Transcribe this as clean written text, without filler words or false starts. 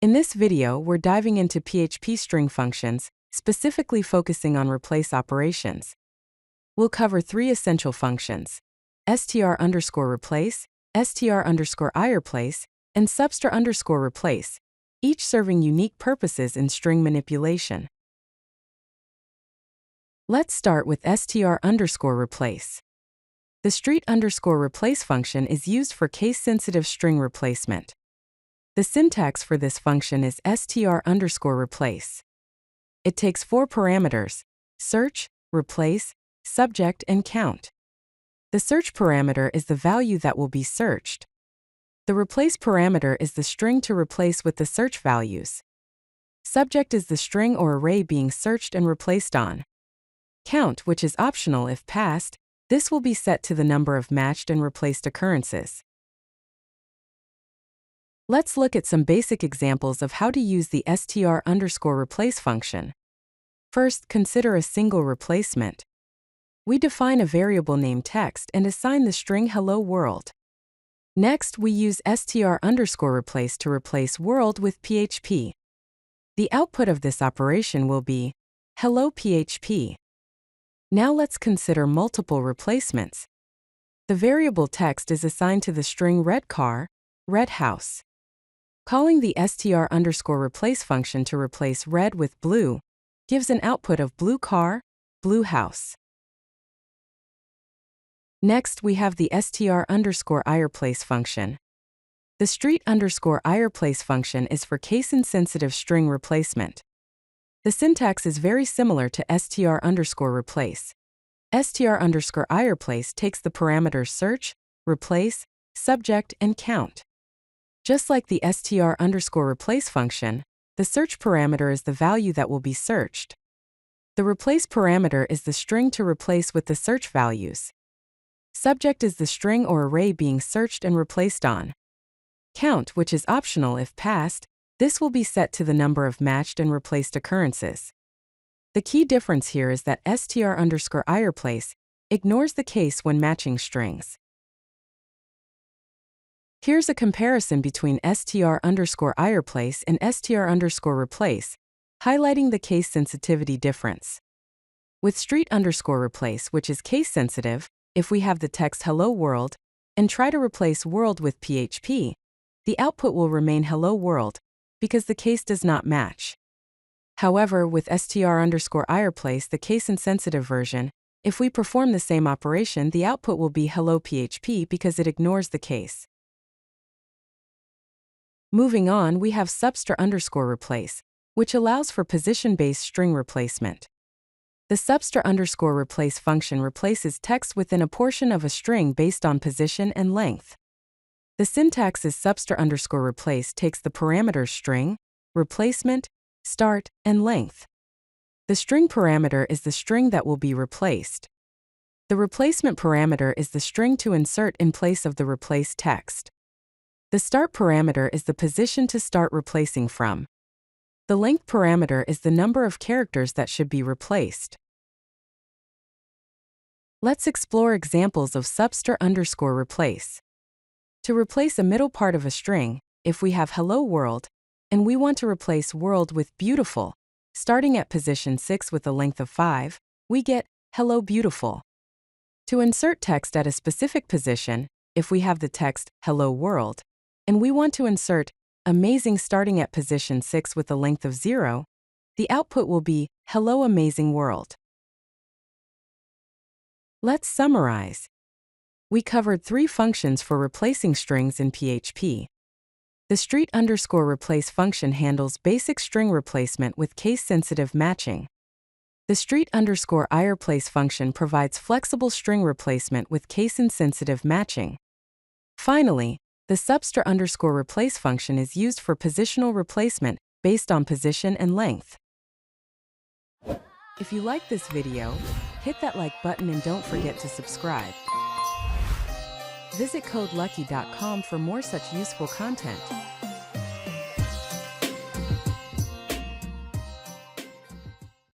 In this video, we're diving into PHP string functions, specifically focusing on replace operations. We'll cover three essential functions: str_replace, str_ireplace, and substr_replace, each serving unique purposes in string manipulation. Let's start with str_replace. The str_replace function is used for case-sensitive string replacement. The syntax for this function is str_replace. It takes four parameters: search, replace, subject, and count. The search parameter is the value that will be searched. The replace parameter is the string to replace with the search values. Subject is the string or array being searched and replaced on. Count, which is optional if passed, this will be set to the number of matched and replaced occurrences. Let's look at some basic examples of how to use the str_replace function. First, consider a single replacement. We define a variable named text and assign the string hello world. Next, we use str_replace to replace world with PHP. The output of this operation will be hello PHP. Now let's consider multiple replacements. The variable text is assigned to the string red car, red house. Calling the str_replace function to replace red with blue gives an output of blue car, blue house. Next, we have the str_ireplace function. The str_ireplace function is for case-insensitive string replacement. The syntax is very similar to str_replace. str_ireplace takes the parameters search, replace, subject, and count. Just like the str_replace function, the search parameter is the value that will be searched. The replace parameter is the string to replace with the search values. Subject is the string or array being searched and replaced on. Count, which is optional if passed, this will be set to the number of matched and replaced occurrences. The key difference here is that str_ireplace ignores the case when matching strings. Here's a comparison between str_ireplace and str_replace, highlighting the case sensitivity difference. With str_replace, which is case sensitive, if we have the text hello world and try to replace world with PHP, the output will remain hello world because the case does not match. However, with str_ireplace, the case-insensitive version, if we perform the same operation, the output will be hello PHP because it ignores the case. Moving on, we have substr_replace, which allows for position-based string replacement. The substr_replace function replaces text within a portion of a string based on position and length. The syntax is substr_replace takes the parameters string, replacement, start, and length. The string parameter is the string that will be replaced. The replacement parameter is the string to insert in place of the replaced text. The start parameter is the position to start replacing from. The length parameter is the number of characters that should be replaced. Let's explore examples of substr_replace. To replace a middle part of a string, if we have hello world, and we want to replace world with beautiful, starting at position 6 with a length of 5, we get hello beautiful. To insert text at a specific position, if we have the text hello world, and we want to insert amazing starting at position 6 with a length of 0, the output will be hello amazing world. Let's summarize. We covered three functions for replacing strings in PHP. The str_replace function handles basic string replacement with case-sensitive matching. The str_ireplace function provides flexible string replacement with case-insensitive matching. Finally, the substr_replace function is used for positional replacement based on position and length. If you like this video, hit that like button and don't forget to subscribe. Visit codelucky.com for more such useful content.